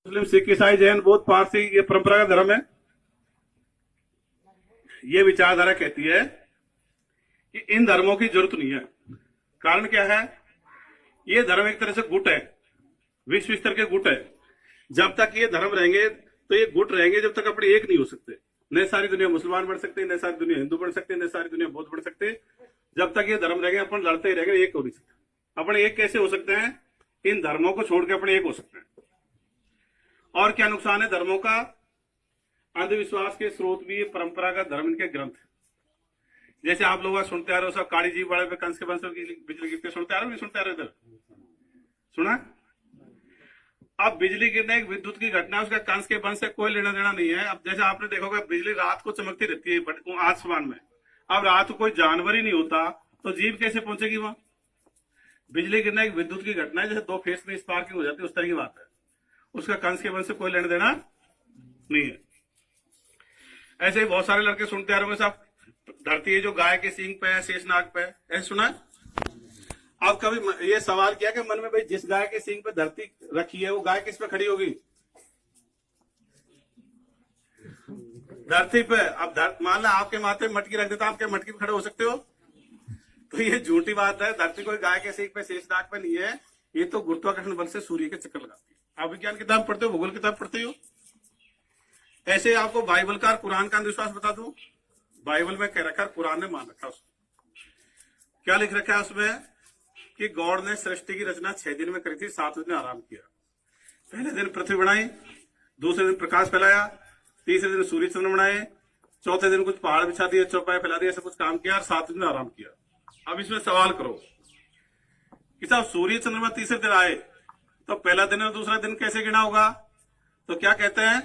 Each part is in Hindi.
मुस्लिम, सिख, ईसाई, जैन, बौद्ध, पारसी ये परंपरा का धर्म है। ये विचारधारा कहती है कि इन धर्मों की जरूरत नहीं है। कारण क्या है? ये धर्म एक तरह से गुट है, विश्व स्तर के गुट है। जब तक ये धर्म रहेंगे तो ये गुट रहेंगे, जब तक अपने एक नहीं हो सकते। न सारी दुनिया मुसलमान बन सकते, न सारी दुनिया हिंदू बन सकते, न सारी दुनिया बौद्ध बन सकते। जब तक ये धर्म रहेंगे अपन लड़ते ही रहेंगे, एक हो नहीं सकते। अपने एक कैसे हो सकते हैं? इन धर्मों को छोड़ के अपने एक हो सकते हैं। और क्या नुकसान है धर्मों का? अंधविश्वास के स्रोत भी परंपरागत धर्म इनके ग्रंथ। जैसे आप लोग सुनते आ रहे हो सब काली जी वाले पे कंस के वंश की बिजली गिरते, सुनते आ रहे हो? नहीं सुनते आ रहे? इधर सुना? अब बिजली गिरने एक विद्युत की घटना, उसका कंस के वंश से कोई लेना देना नहीं है। अब जैसे आपने देखोगे बिजली रात को चमकती रहती है आसमान में। अब रात को कोई जानवर ही नहीं होता तो जीव कैसे पहुंचेगी वहां? बिजली गिरना एक विद्युत की घटना है, जैसे दो फेस में स्पार्किंग हो जाती है, उस तरह की बात है। उसका कंस के वंश से कोई लेना देना नहीं है। ऐसे ही बहुत सारे लड़के सुनते आ रहे होंगे साहब, धरती है जो गाय के सींग पे है, शेषनाग पे है, ऐसे सुना? अब कभी ये सवाल किया कि मन में, भाई जिस गाय के सींग पे धरती रखी है वो गाय किस पे खड़ी होगी? धरती पे। अब मान लो आपके माथे मटकी रख देता, आपके मटकी पे खड़े हो सकते हो? तो ये झूठी बात है। धरती कोई गाय के सींग पे, शेषनाग पे नहीं है। ये तो गुरुत्वाकर्षण बल से सूर्य के चक्कर लगाती है। आप विज्ञान किताब पढ़ते हो, भूगोल किताब पढ़ते हो। ऐसे आपको बाइबल का, कुरान का अंधविश्वास बता दूं। बाइबल में कह रखा है, कुरान ने मान रखा उसमें। क्या लिख रखा है उसमें? कि गॉड ने सृष्टि की रचना 6 दिन में करी थी, 7वें दिन आराम किया। पहले दिन पृथ्वी बनाई, दूसरे दिन प्रकाश फैलाया, तीसरे दिन सूर्य चंद्र बनाए, चौथे दिन कुछ पहाड़ बिछा दिए, चौपाई फैला दिया, ऐसा कुछ काम किया और 7वें दिन आराम किया। अब इसमें सवाल करो कि साहब सूर्य चंद्रमा तीसरे दिन आए तो पहला दिन और दूसरा दिन कैसे गिना होगा? तो क्या कहते हैं,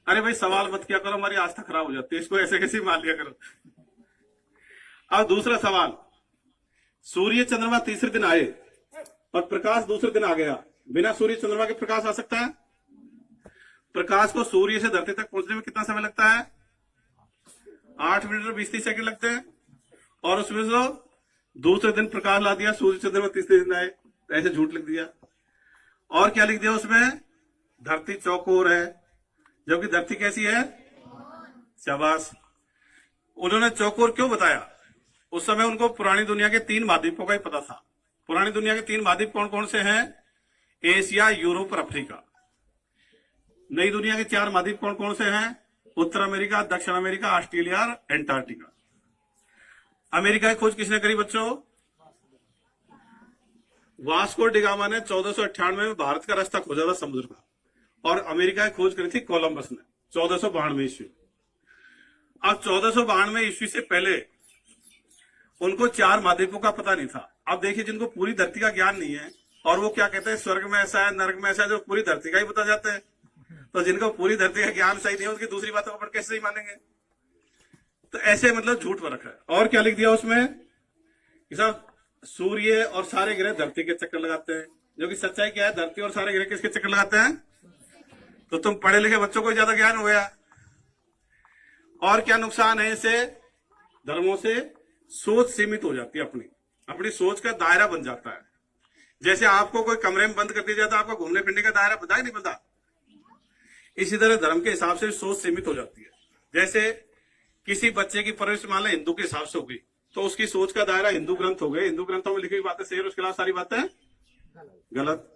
अरे भाई सवाल मत किया करो, हमारी आस्था खराब हो जाती है, इसको ऐसे कैसे मान लिया करो। अब दूसरा सवाल, सूर्य चंद्रमा तीसरे दिन आए और प्रकाश दूसरे दिन आ गया, बिना सूर्य चंद्रमा के प्रकाश आ सकता है? प्रकाश को सूर्य से धरती तक पहुंचने में कितना समय लगता है? 8 मिनट और 20 सेकंड लगते हैं। और उसमें से दूसरे दिन प्रकाश ला दिया, सूर्य चंद्रमा तीसरे दिन आए, ऐसे झूठ लिख दिया। और क्या लिख दिया उसमें? धरती चौकोर है, जबकि धरती कैसी है? शाबाश। उन्होंने चौकोर क्यों बताया? उस समय उनको पुरानी दुनिया के 3 महाद्वीपों का ही पता था। पुरानी दुनिया के 3 महाद्वीप कौन कौन से हैं? एशिया, यूरोप और अफ्रीका। नई दुनिया के 4 महाद्वीप कौन कौन से हैं? उत्तर अमेरिका, दक्षिण अमेरिका, ऑस्ट्रेलिया और एंटार्क्टिका। अमेरिका की खोज किसने करी बच्चों? वास्को डिगामा ने 1498 में भारत का रास्ता खोजा था समुद्र का, और अमेरिका की खोज करी थी कोलंबस ने 1492 ईस्वी। अब 1492 ईस्वी से पहले उनको 4 महाद्वीपों का पता नहीं था। अब देखिए, जिनको पूरी धरती का ज्ञान नहीं है और वो क्या कहते हैं स्वर्ग में ऐसा है, नरक में ऐसा है, जो पूरी धरती का ही बता जाते हैं। तो जिनको पूरी धरती का ज्ञान सही नहीं है, उनकी दूसरी बातों पर कैसे ही मानेंगे? तो ऐसे मतलब झूठ पर रखा है। और क्या लिख दिया उसमें कि साहब सूर्य और सारे ग्रह धरती के चक्कर लगाते हैं, जो कि सच्चाई क्या है? धरती और सारे ग्रह किसके चक्कर लगाते हैं? तो तुम पढ़े लिखे बच्चों को ज्यादा ज्ञान हो गया। और क्या नुकसान है इसे? धर्मों से सोच सीमित हो जाती है, अपनी सोच का दायरा बन जाता है। जैसे आपको कोई कमरे में बंद कर दिया जाता है, आपको घूमने फिरने का दायरा बता नहीं पता। इसी तरह धर्म के हिसाब से सोच सीमित हो जाती है। जैसे किसी बच्चे की परवरिश मान लें हिंदू के हिसाब से होगी, तो उसकी सोच का दायरा हिंदू ग्रंथ हो गए, हिंदू ग्रंथों में लिखी हुई बातें सही और उसके अलावा सारी बातें गलत।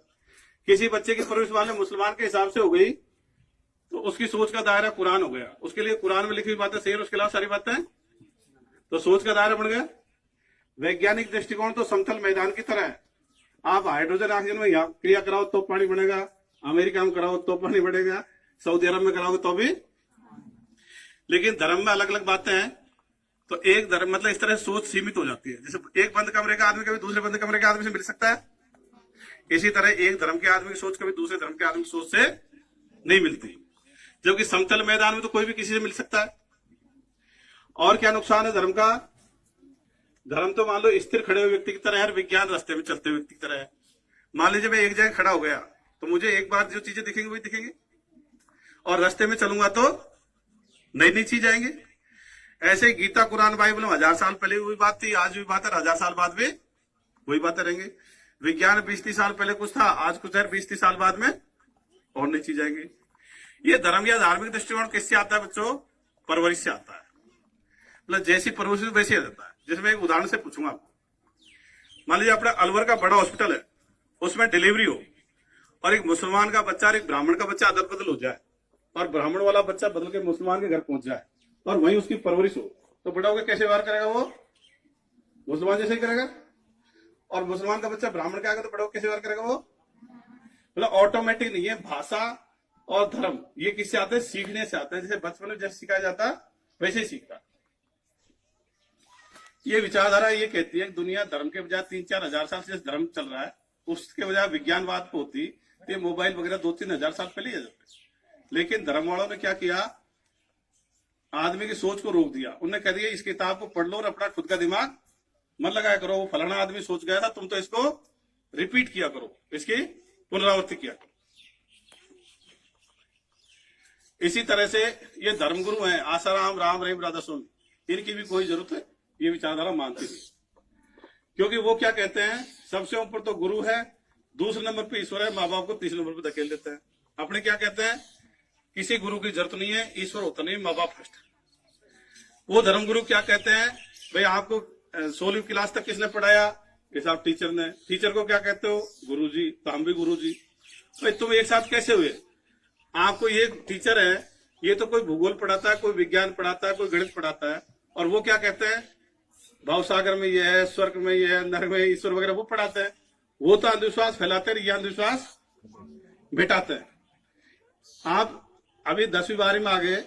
किसी बच्चे की परवरिश मान लें मुसलमान के हिसाब से हो गई, तो उसकी सोच का दायरा कुरान हो गया, उसके लिए कुरान में लिखी हुई बातें सही और उसके अलावा सारी बातें, तो सोच का दायरा बढ़ गया। वैज्ञानिक दृष्टिकोण तो समतल मैदान की तरह है। आप हाइड्रोजन ऑक्सीजन में यहाँ क्रिया कराओ तो पानी बढ़ेगा, अमेरिका में कराओ तो पानी बढ़ेगा, सऊदी अरब में कराओगे तो भी। लेकिन धर्म में अलग अलग बातें हैं। तो एक धर्म मतलब इस तरह सोच सीमित हो जाती है। जैसे एक बंद कमरे का आदमी कभी दूसरे बंद कमरे के आदमी से मिल सकता है, इसी तरह एक धर्म के आदमी की सोच कभी दूसरे धर्म के आदमी की सोच से नहीं मिलती। जबकि समतल मैदान में तो कोई भी किसी से मिल सकता है। और क्या नुकसान है धर्म का? धर्म तो मान लो स्थिर खड़े हुए व्यक्ति की तरह है, विज्ञान रास्ते में चलते हुए व्यक्ति की तरह है। मान लीजिए मैं एक जगह खड़ा हो गया तो मुझे एक बार जो चीजें दिखेंगी वही दिखेंगी, और रास्ते में चलूंगा तो नई नई चीज आएंगे। ऐसे गीता, कुरान, बाइबल में 1000 साल पहले हुई बात थी, आज भी बात है, 1000 साल बाद भी वही बातें रहेंगे। विज्ञान 20-30 साल पहले कुछ था, आज कुछ है, 20-30 साल बाद में और नई चीज आएंगी। ये धर्म या धार्मिक दृष्टिकोण किससे आता है बच्चों? परवरिश से आता है। मतलब जैसी परवरिश वैसे आ जाता है। जैसे मैं एक उदाहरण से पूछूंगा आपको, मान लीजिए अपना अलवर का बड़ा हॉस्पिटल है, उसमें डिलीवरी हो और एक मुसलमान का बच्चा और एक ब्राह्मण का बच्चा अदल बदल हो जाए और ब्राह्मण वाला बच्चा बदल के मुसलमान के घर पहुंच जाए और वहीं उसकी परवरिश हो, तो बड़ा होकर कैसे व्यवहार करेगा? वो मुसलमान जैसे ही करेगा। और मुसलमान का बच्चा ब्राह्मण का आएगा तो बड़ा होकर कैसे व्यवहार करेगा? वो मतलब ऑटोमेटिक नहीं है। भाषा और धर्म ये किससे आते हैं? सीखने से आते हैं। जैसे बचपन में जैसे सिखाया जाता है वैसे ही सीखता। ये विचारधारा ये कहती है कि दुनिया धर्म के बजाय 3-4 हजार साल से धर्म चल रहा है, उसके बजाय विज्ञानवाद पे होती तो ये मोबाइल वगैरह 2-3 हजार साल पहले ही आ जाते। लेकिन धर्म वालों ने क्या किया? आदमी की सोच को रोक दिया। उन्होंने कह दिया इस किताब को पढ़ लो और अपना खुद का दिमाग मत लगाया करो। वो फलाना आदमी सोच गया था, तुम तो इसको रिपीट किया करो, इसकी पुनरावृत्ति किया करो। इसी तरह से ये धर्मगुरु हैं आसाराम, राम रहीम, राधा स्वामी, इनकी भी कोई जरूरत है ये विचारधारा मानती नहीं। क्योंकि वो क्या कहते हैं? सबसे ऊपर तो गुरु है, दूसरे नंबर पे ईश्वर है, माँ बाप को तीसरे नंबर पे धकेल देते हैं। अपने क्या कहते हैं? किसी गुरु की जरूरत नहीं है, ईश्वर होता नहीं, माँ बाप फर्स्ट है। वो धर्मगुरु क्या कहते हैं? भाई आपको 16वीं क्लास तक किसने पढ़ाया? कि साहब टीचर ने। टीचर को क्या कहते हो? गुरु जी। तो हम भी गुरु जी। भाई तुम एक साथ कैसे हुए? आपको ये टीचर है, ये तो कोई भूगोल पढ़ाता है, कोई विज्ञान पढ़ाता है, कोई गणित पढ़ाता है, और वो क्या कहते हैं? भाव सागर में ये है, स्वर्ग में ये है, नरक में ईश्वर वगैरह वो पढ़ाते हैं। वो तो अंधविश्वास फैलाते हैं, ये अंधविश्वास भेटाते हैं। आप अभी 10वीं 12वीं में आ गए,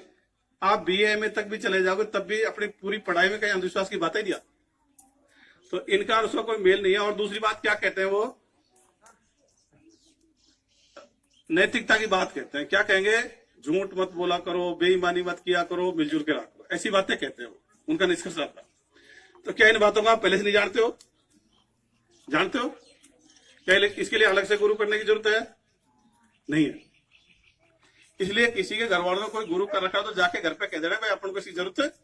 आप BA में तक भी चले जाओगे तब भी अपनी पूरी पढ़ाई में कहीं अंधविश्वास की बात ही नहीं आती। तो इनका और उसका कोई मेल नहीं है। और दूसरी बात क्या कहते हैं? वो नैतिकता की बात कहते हैं। क्या कहेंगे? झूठ मत बोला करो, बेईमानी मत किया करो, मिलजुल के रखो, ऐसी बातें कहते हैं वो। उनका निष्कर्ष आता है। तो क्या इन बातों को आप पहले से नहीं जानते हो? जानते हो क्या इसके लिए अलग से गुरु करने की जरूरत है? नहीं है। इसलिए किसी के घर वालों ने कोई गुरु कर रखा तो जाके घर पे कह देना भाई अपन को इसकी जरूरत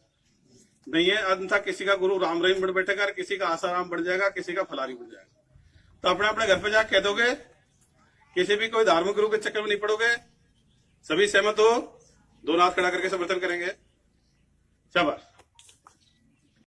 नहीं है। अन्यथा किसी का गुरु राम रहीम बन बैठेगा, किसी का आसाराम बन जाएगा, किसी का फलारी बन जाएगा। तो अपने अपने घर पे जाके कह दोगे, किसी भी कोई धार्मिक गुरु के चक्कर में नहीं पड़ोगे। सभी सहमत हो? 2 हाथ खड़ा करके समर्थन करेंगे। शाबाश।